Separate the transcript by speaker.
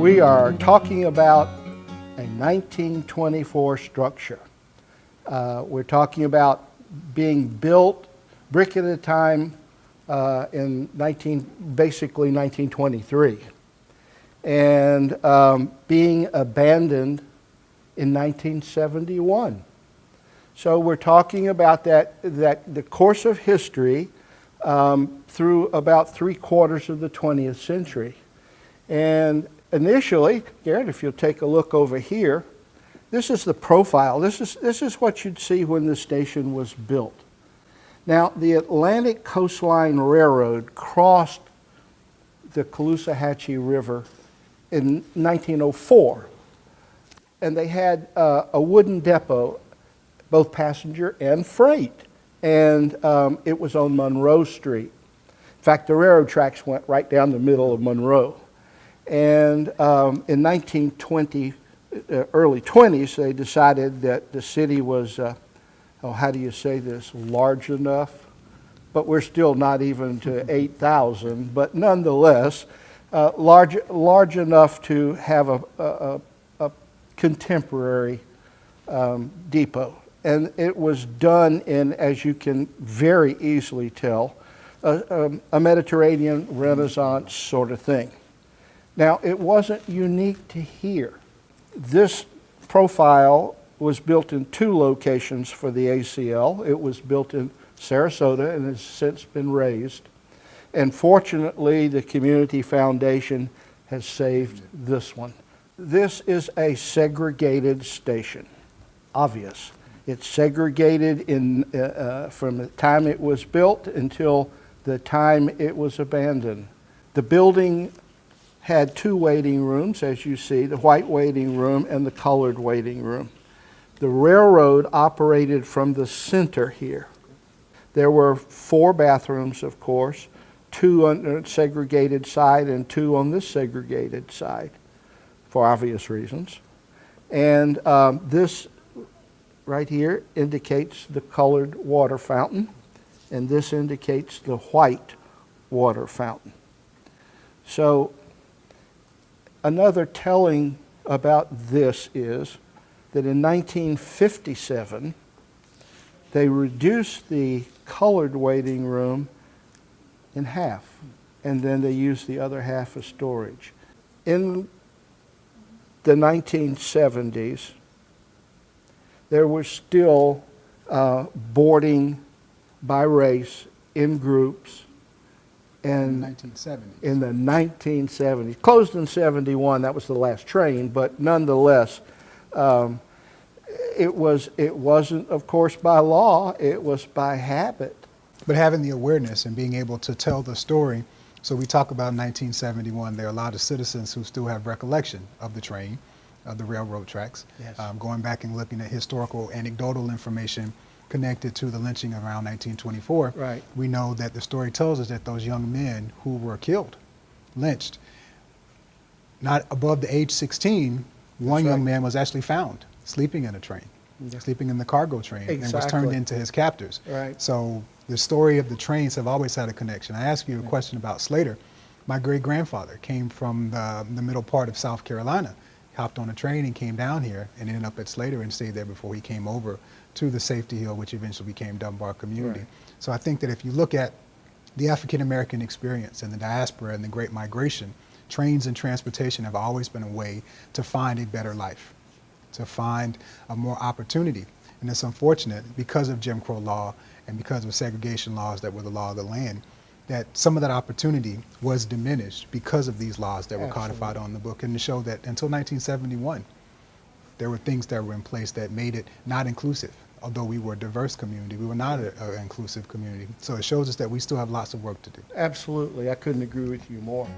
Speaker 1: We are talking about a 1924 structure. We're talking about being built brick at a time in basically 1923, and being abandoned in 1971. So we're talking about the course of history through about 3/4 of the 20th century. And initially, Garrett, if you'll take a look over here, this is the profile. This is what you'd see when the station was built. Now, the Atlantic Coastline Railroad crossed the Caloosahatchee River in 1904, and they had a wooden depot, both passenger and freight, and it was on Monroe Street. In fact, the railroad tracks went right down the middle of Monroe. And in 1920, early 20s, they decided that the city was, how do you say this, large enough? But we're still not even to 8,000, but nonetheless, large enough to have a contemporary depot. And it was done in, as you can very easily tell, a Mediterranean Renaissance sort of thing. Now, it wasn't unique to here. This profile was built in 2 locations for the ACL. It was built in Sarasota and has since been raised. And fortunately, the Community Foundation has saved this one. This is a segregated station, obvious. It's segregated from the time it was built until the time it was abandoned. The building had 2 waiting rooms, as you see, the white waiting room and the colored waiting room. The railroad operated from the center here. There were 4 bathrooms, of course, 2 on the segregated side and 2 on this segregated side, for obvious reasons. And this right here indicates the colored water fountain, and this indicates the white water fountain. So another telling about this is that in 1957, they reduced the colored waiting room in half, and then they used the other half as storage. In the 1970s, there was still boarding by race in groups.
Speaker 2: In the 1970s.
Speaker 1: In the 1970s. Closed in 71, that was the last train, but nonetheless, it wasn't, of course, by law, it was by habit.
Speaker 2: But having the awareness and being able to tell the story, so we talk about 1971, there are a lot of citizens who still have recollection of the train, of the railroad tracks.
Speaker 1: Yes.
Speaker 2: Going back and looking at historical anecdotal information connected to the lynching around 1924,
Speaker 1: right.
Speaker 2: We know that the story tells us that those young men who were killed, lynched, not above the age 16, one young man was actually found sleeping in a train, sleeping in the cargo train,
Speaker 1: exactly.
Speaker 2: and was turned into his captors.
Speaker 1: Right.
Speaker 2: So the story of the trains have always had a connection. I asked you a question about Slater. My great-grandfather came from the middle part of South Carolina, hopped on a train and came down here and ended up at Slater and stayed there before he came over to the Safety Hill, which eventually became Dunbar Community.
Speaker 1: Right.
Speaker 2: So I think that if you look at the African-American experience and the diaspora and the Great Migration, trains and transportation have always been a way to find a better life, to find a more opportunity. And it's unfortunate, because of Jim Crow law and because of segregation laws that were the law of the land, that some of that opportunity was diminished because of these laws that were codified on the book. And to show that until 1971, there were things that were in place that made it not inclusive. Although we were a diverse community, we were not an inclusive community. So it shows us that we still have lots of work to do.
Speaker 1: Absolutely, I couldn't agree with you more.